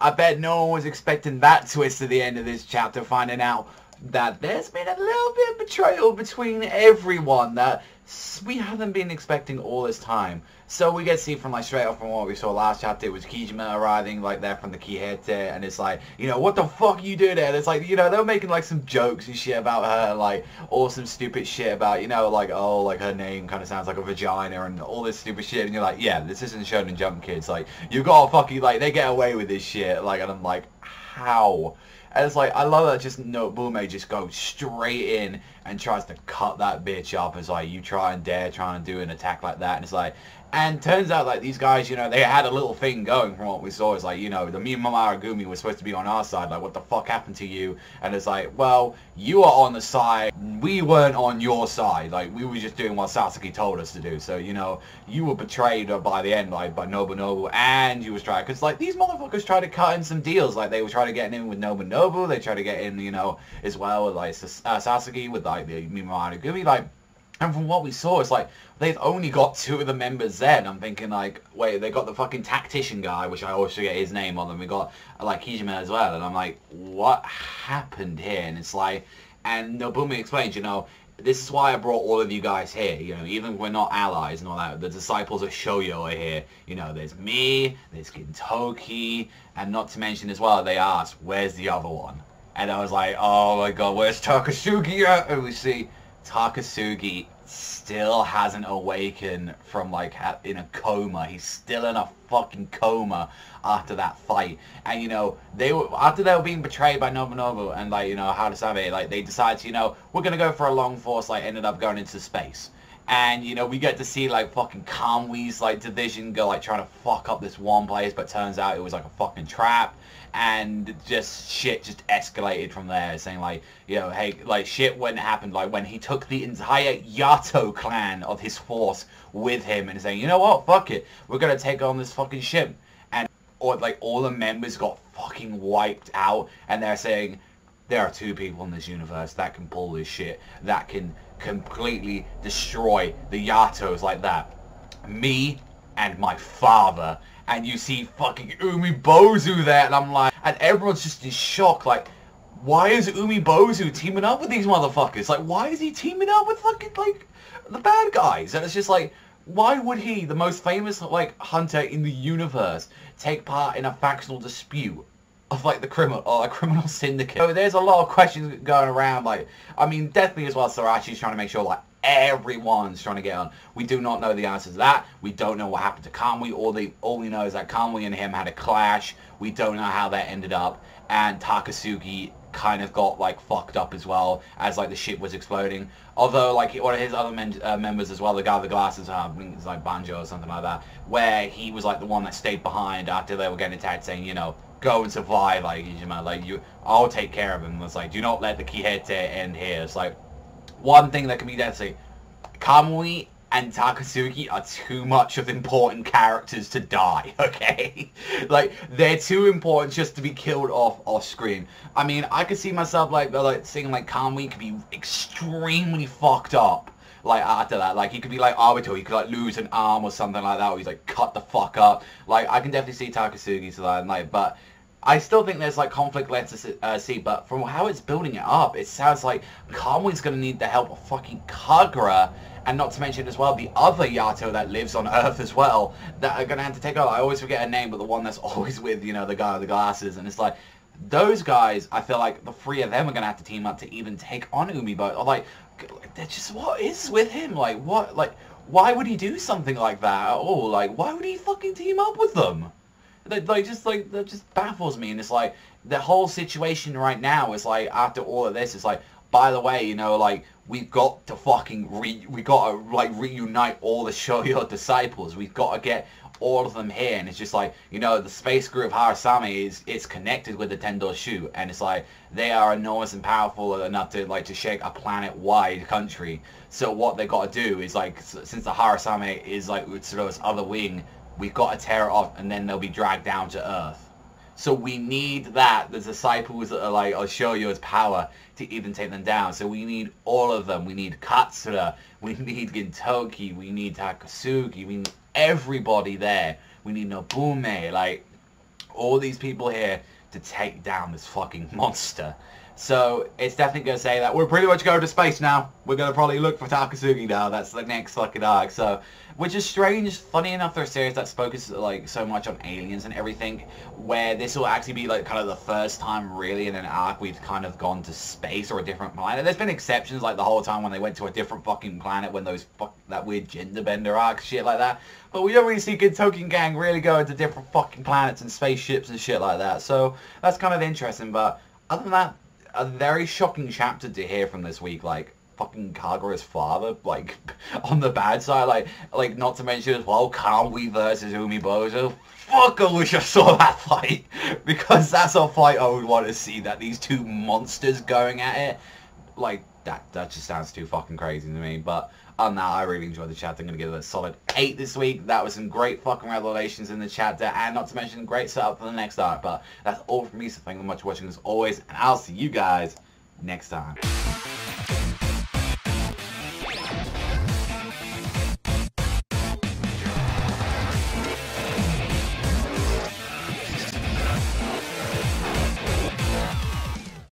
I bet no one was expecting that twist at the end of this chapter, finding out that there's been a little bit of betrayal between everyone that we haven't been expecting all this time. So we get to see from like straight off from what we saw last chapter, it was Kijima arriving like there from the Kihete, and it's like, you know, what the fuck you do there? And it's like, you know, they were making like some jokes and shit about her, like all some stupid shit about, you know, like, oh, like her name kind of sounds like a vagina and all this stupid shit, and you're like, yeah, this isn't Shonen Jump, kids. Like, you gotta fucking, like, they get away with this shit, like, and I'm like, how? And it's like, I love that just Nobume just goes straight in and tries to cut that bitch up. It's like, you try and dare trying to do an attack like that. And it's like, and turns out like these guys, you know, they had a little thing going from what we saw. It's like, you know, the Mimamara was supposed to be on our side. Like, what the fuck happened to you? And it's like, well, you are on the side. We weren't on your side. Like, we were just doing what Sasuke told us to do. So, you know, you were betrayed by the end, like, by Nobunobu, and you was trying, because, like, these motherfuckers tried to cut in some deals. Like, they were trying to get in with Nobunobu. They tried to get in, you know, as well with, like, Sasuke, with, like, the Mimamara, like, and from what we saw, it's like, they've only got 2 of the members there. And I'm thinking, like, wait, they got the fucking tactician guy, which I always forget his name on them. We got, like, Kijima as well. And I'm like, what happened here? And it's like, and Nobume explains, you know, this is why I brought all of you guys here. You know, even if we're not allies and all that, the disciples of Shoyo are here. You know, there's me, there's Gintoki, and not to mention as well, they asked, where's the other one? And I was like, oh my god, where's Takasugi at? And we see Takasugi still hasn't awakened from, like, in a coma. He's still in a fucking coma after that fight. And, you know, after they were being betrayed by Nobunobu and, like, you know, Harasame, like, they decided, you know, we're gonna go for a long force, like, ended up going into space. And, you know, we get to see, like, fucking Kamui's, like, division go, like, trying to fuck up this one place, but turns out it was, like, a fucking trap. And just shit just escalated from there, saying, like, you know, hey, like, shit when it happened, like, when he took the entire Yato clan of his force with him and saying, you know what, fuck it, we're gonna take on this fucking ship. And, or, like, all the members got fucking wiped out, and they're saying, there are 2 people in this universe that can pull this shit, that can completely destroy the Yatos like that. Me and my father. And you see fucking Umibozu there, and I'm like, and everyone's just in shock, like, why is Umibozu teaming up with these motherfuckers? Like, why is he teaming up with fucking, like, the bad guys? And it's just like, why would he, the most famous, like, hunter in the universe, take part in a factional dispute of, like, the criminal syndicate? So there's a lot of questions going around, like, I mean, definitely as well, Sorachi's trying to make sure, like, everyone's trying to get on. We do not know the answer to that. We don't know what happened to Kamui. All we know is that Kamui and him had a clash. We don't know how that ended up. And Takasugi kind of got, like, fucked up as well as, like, the ship was exploding. Although, like, one of his other members as well, the guy with the glasses, I think it's like Banjo or something like that, where he was, like, the one that stayed behind after they were getting attacked, saying, you know, go and survive, like, I'll take care of him. It's like, do not let the Kihete end here. It's like, one thing that can be deadly, Kamui and Takasugi are too much of important characters to die, okay? Like, they're too important just to be killed off screen. I mean, I could see myself, like seeing, like, Kamui could be extremely fucked up, like, after that. Like, he could be, like, Obito, he could, like, lose an arm or something like that, or he's, like, cut the fuck up. Like, I can definitely see Takasugi to that, and, like, but I still think there's, like, conflict left to see, but from how it's building it up, it sounds like Kamui's going to need the help of fucking Kagura, and not to mention as well the other Yato that lives on Earth as well, that are going to have to take over. I always forget her name, but the one that's always with, you know, the guy with the glasses, and it's like, those guys, I feel like the 3 of them are going to have to team up to even take on Umibozu. Or, like, they're just, what is with him? Like, what, like, why would he do something like that at all? Like, why would he fucking team up with them? That just baffles me. And it's like, the whole situation right now is like, after all of this, it's like, by the way, you know, like, we've got to fucking reunite all the Shoyo disciples. We've got to get all of them here. And it's just like, you know, the space crew of Harasame is connected with the Tendo Shu, and it's like, they are enormous and powerful enough to, like, to shake a planet-wide country. So what they got to do is, like, since the Harasame is, like, Utsuro's other wing, we've got to tear it off, and then they'll be dragged down to Earth. So we need that, the disciples that are, like, Shoyo's power to even take them down. So we need all of them. We need Katsura, we need Gintoki, we need Takasugi, we need everybody there. We need Nobume, like, all these people here to take down this fucking monster. So it's definitely going to say that we're pretty much going to space now. We're going to probably look for Takasugi now. That's the next fucking arc. So, which is strange. Funny enough, there's a series that's focused like so much on aliens and everything, where this will actually be like kind of the first time really in an arc we've kind of gone to space or a different planet. There's been exceptions like the whole time when they went to a different fucking planet when those that weird gender bender arc shit like that. But we don't really see Gintoki Gang really going to different fucking planets and spaceships and shit like that. So that's kind of interesting. But other than that, a very shocking chapter to hear from this week, like fucking Kagura's father, like on the bad side, like not to mention as well Kamui versus Umibozu. Fuck, I wish I saw that fight, because that's a fight I would want to see, that these two monsters going at it. Like that just sounds too fucking crazy to me. But on that, I really enjoyed the chapter. I'm going to give it a solid 8 this week. That was some great fucking revelations in the chapter, and not to mention great setup for the next arc. But that's all from me, so thank you very much for watching as always, and I'll see you guys next time.